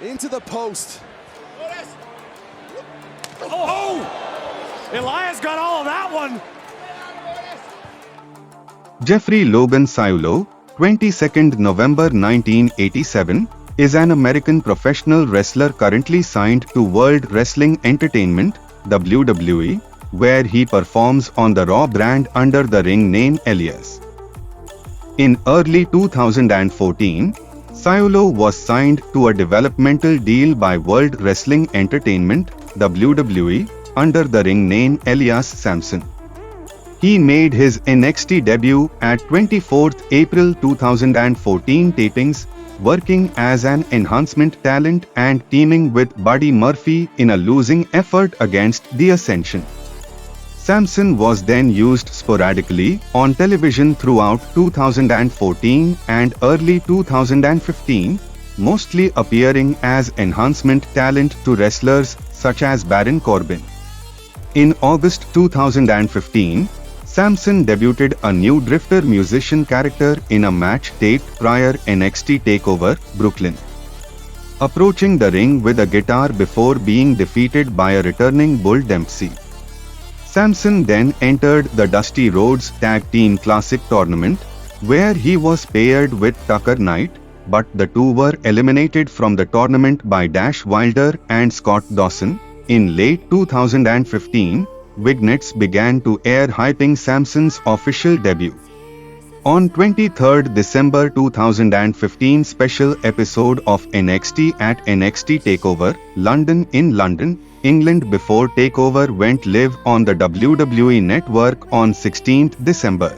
into the post. Oh! Elias got all of that one. Jeffrey Logan Sayulo, 22nd November 1987, is an American professional wrestler currently signed to World Wrestling Entertainment, WWE, where he performs on the Raw brand under the ring name Elias. In early 2014, Sayulo was signed to a developmental deal by World Wrestling Entertainment, WWE, under the ring name Elias Samson. He made his NXT debut at 24th April 2014 tapings, working as an enhancement talent and teaming with Buddy Murphy in a losing effort against The Ascension. Samson was then used sporadically on television throughout 2014 and early 2015, mostly appearing as enhancement talent to wrestlers such as Baron Corbin. In August 2015, Samson debuted a new drifter musician character in a match taped prior NXT TakeOver, Brooklyn. Approaching the ring with a guitar before being defeated by a returning Bull Dempsey. Samson then entered the Dusty Rhodes Tag Team Classic tournament, where he was paired with Tucker Knight, but the two were eliminated from the tournament by Dash Wilder and Scott Dawson. In late 2015, vignettes began to air hyping Samson's official debut. On 23rd December 2015 special episode of NXT at NXT TakeOver, London in London, England before TakeOver went live on the WWE Network on 16th December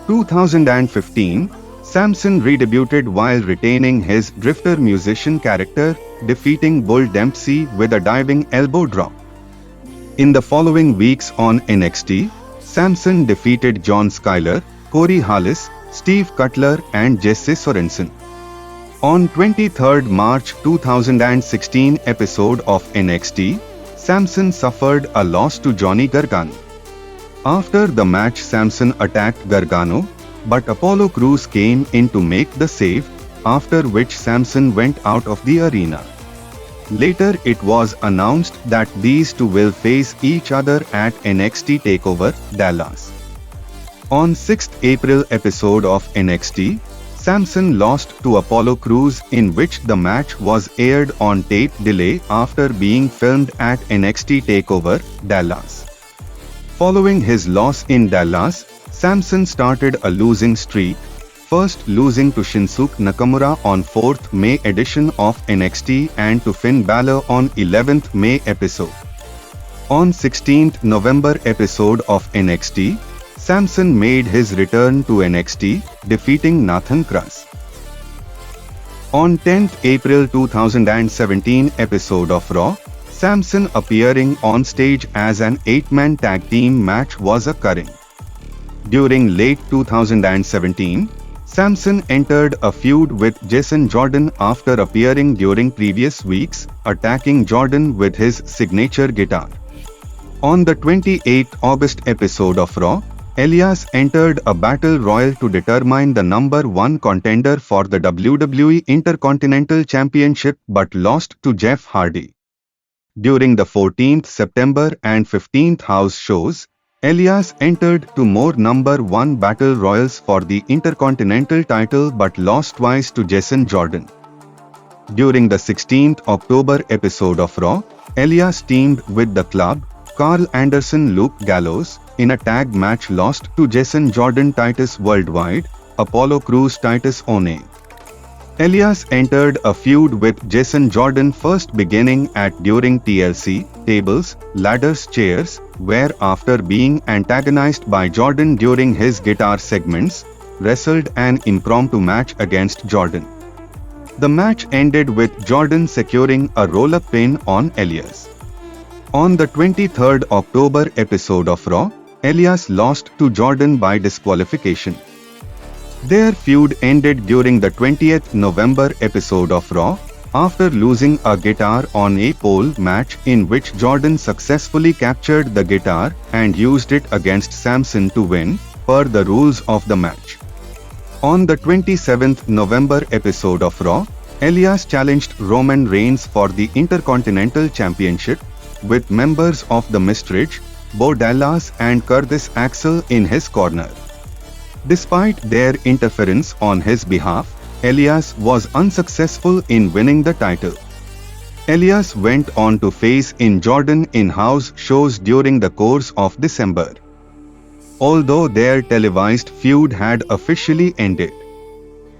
2015, Samson redebuted while retaining his drifter musician character, defeating Bull Dempsey with a diving elbow drop. In the following weeks on NXT, Samson defeated John Skyler, Corey Hollis, Steve Cutler and Jesse Sorensen. On 23rd March 2016 episode of NXT, Samson suffered a loss to Johnny Gargano. After the match, Samson attacked Gargano, but Apollo Crews came in to make the save, after which Samson went out of the arena. Later it was announced that these two will face each other at NXT TakeOver, Dallas. On 6th April episode of NXT, Samson lost to Apollo Crews, in which the match was aired on tape delay after being filmed at NXT TakeOver, Dallas. Following his loss in Dallas, Samson started a losing streak, first losing to Shinsuke Nakamura on 4th May edition of NXT and to Finn Balor on 11th May episode. On 16th November episode of NXT, Samson made his return to NXT, defeating Nathan Krause. On 10th April 2017 episode of Raw, Samson appearing on stage as an 8-man tag team match was occurring. During late 2017, Samson entered a feud with Jason Jordan after appearing during previous weeks, attacking Jordan with his signature guitar. On the 28th August episode of Raw, Elias entered a battle royal to determine the number 1 contender for the WWE Intercontinental Championship but lost to Jeff Hardy. During the 14th September and 15th house shows, Elias entered 2 more number 1 battle royals for the Intercontinental title but lost twice to Jason Jordan. During the 16th October episode of Raw, Elias teamed with The Club, Carl Anderson, Luke Gallows, in a tag match lost to Jason Jordan, Titus Worldwide, Apollo Crews, Titus O'Neil. Elias entered a feud with Jason Jordan first beginning at during TLC, Tables, Ladders, Chairs, where after being antagonized by Jordan during his guitar segments, wrestled an impromptu match against Jordan. The match ended with Jordan securing a roll-up pin on Elias. On the 23rd October episode of Raw, Elias lost to Jordan by disqualification. Their feud ended during the 20th November episode of Raw, after losing a guitar on a pole match in which Jordan successfully captured the guitar and used it against Samson to win, per the rules of the match. On the 27th November episode of Raw, Elias challenged Roman Reigns for the Intercontinental Championship, with members of the Mistridge, Bo Dallas and Curtis Axel in his corner. Despite their interference on his behalf, Elias was unsuccessful in winning the title. Elias went on to face in Jordan in-house shows during the course of December. Although their televised feud had officially ended,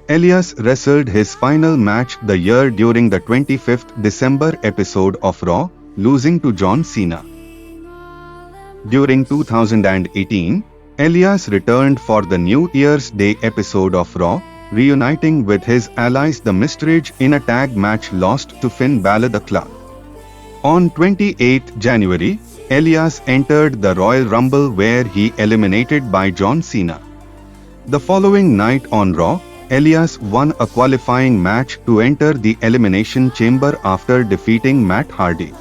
Elias wrestled his final match the year during the 25th December episode of Raw, losing to John Cena. During 2018, Elias returned for the New Year's Day episode of Raw, reuniting with his allies the Mistridge in a tag match lost to Finn Balor the Club. On 28 January, Elias entered the Royal Rumble where he eliminated by John Cena. The following night on Raw, Elias won a qualifying match to enter the Elimination Chamber after defeating Matt Hardy.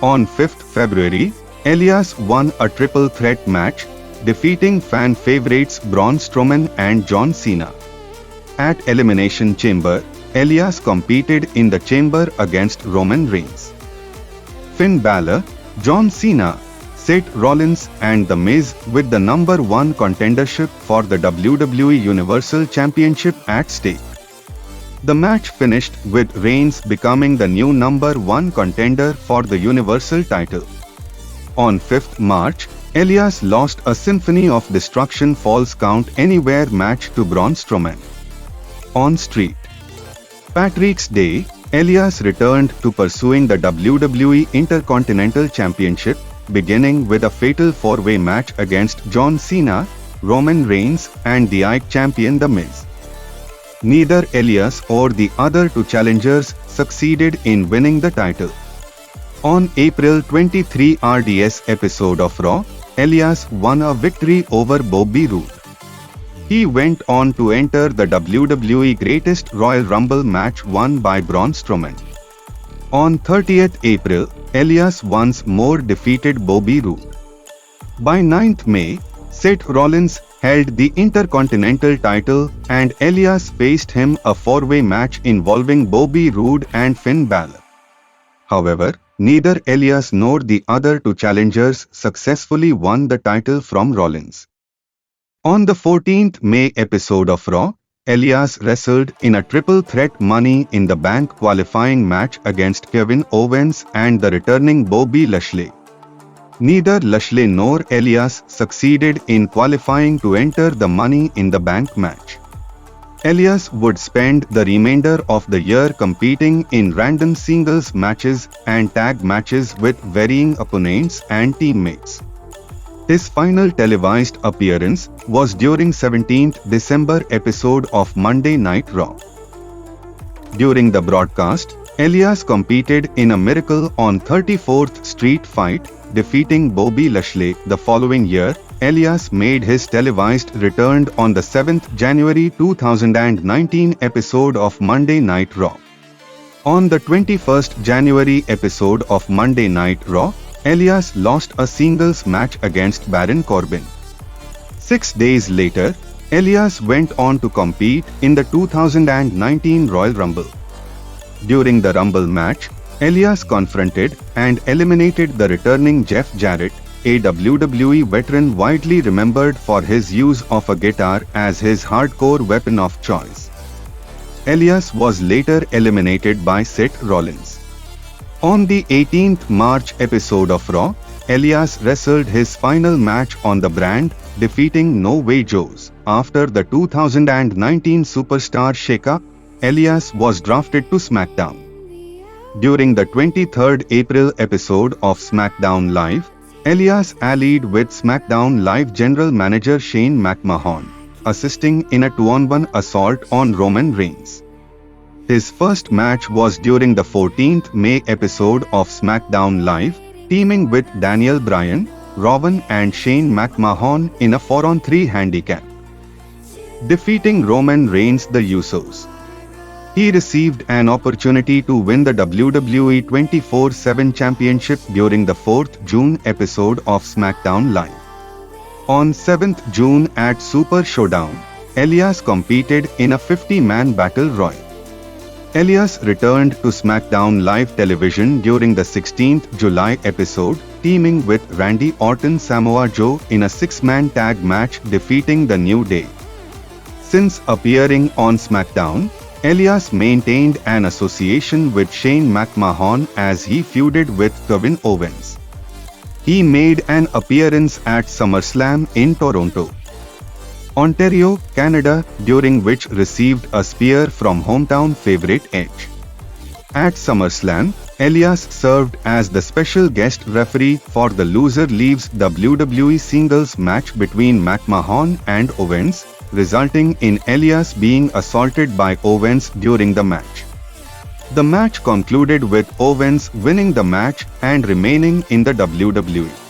On 5th February, Elias won a triple threat match, defeating fan favorites Braun Strowman and John Cena. At Elimination Chamber, Elias competed in the chamber against Roman Reigns, Finn Balor, John Cena, Seth Rollins and The Miz, with the number 1 contendership for the WWE Universal Championship at stake. The match finished with Reigns becoming the new number 1 contender for the Universal title. On 5th March, Elias lost a Symphony of Destruction Falls Count Anywhere match to Braun Strowman. On St. Patrick's Day, Elias returned to pursuing the WWE Intercontinental Championship, beginning with a fatal 4-way match against John Cena, Roman Reigns and the IC champion The Miz. Neither Elias or the other two challengers succeeded in winning the title. On April 23 RDS episode of Raw, Elias won a victory over Bobby Roode. He went on to enter the WWE Greatest Royal Rumble match won by Braun Strowman. On 30th April, Elias once more defeated Bobby Roode. By 9th May, Seth Rollins held the Intercontinental title and Elias faced him a 4-way match involving Bobby Roode and Finn Balor. However, neither Elias nor the other two challengers successfully won the title from Rollins. On the 14th May episode of Raw, Elias wrestled in a triple threat Money in the Bank qualifying match against Kevin Owens and the returning Bobby Lashley. Neither Lashley nor Elias succeeded in qualifying to enter the Money in the Bank match. Elias would spend the remainder of the year competing in random singles matches and tag matches with varying opponents and teammates. His final televised appearance was during 17th December episode of Monday Night Raw. During the broadcast, Elias competed in a Miracle on 34th Street fight, defeating Bobby Lashley. The following year, Elias made his televised return on the 7th January 2019 episode of Monday Night Raw. On the 21st January episode of Monday Night Raw, Elias lost a singles match against Baron Corbin. 6 days later, Elias went on to compete in the 2019 Royal Rumble. During the Rumble match, Elias confronted and eliminated the returning Jeff Jarrett, a WWE veteran widely remembered for his use of a guitar as his hardcore weapon of choice. Elias was later eliminated by Seth Rollins. On the 18th March episode of Raw, Elias wrestled his final match on the brand, defeating No Way Joe's. After the 2019 Superstar Shakeup, Elias was drafted to SmackDown. During the 23rd April episode of SmackDown Live, Elias allied with SmackDown Live General Manager Shane McMahon, assisting in a 2-on-1 assault on Roman Reigns. His first match was during the 14th May episode of SmackDown Live, teaming with Daniel Bryan, Rowan and Shane McMahon in a 4-on-3 handicap, defeating Roman Reigns the Usos. He received an opportunity to win the WWE 24/7 Championship during the 4th June episode of SmackDown Live. On 7th June at Super Showdown, Elias competed in a 50-man battle royal. Elias returned to SmackDown Live television during the 16th July episode, teaming with Randy Orton Samoa Joe in a six-man tag match defeating the New Day. Since appearing on SmackDown, Elias maintained an association with Shane McMahon as he feuded with Kevin Owens. He made an appearance at SummerSlam in Toronto, Ontario, Canada, during which received a spear from hometown favorite Edge. At SummerSlam, Elias served as the special guest referee for the Loser Leaves WWE singles match between McMahon and Owens, resulting in Elias being assaulted by Owens during the match. The match concluded with Owens winning the match and remaining in the WWE.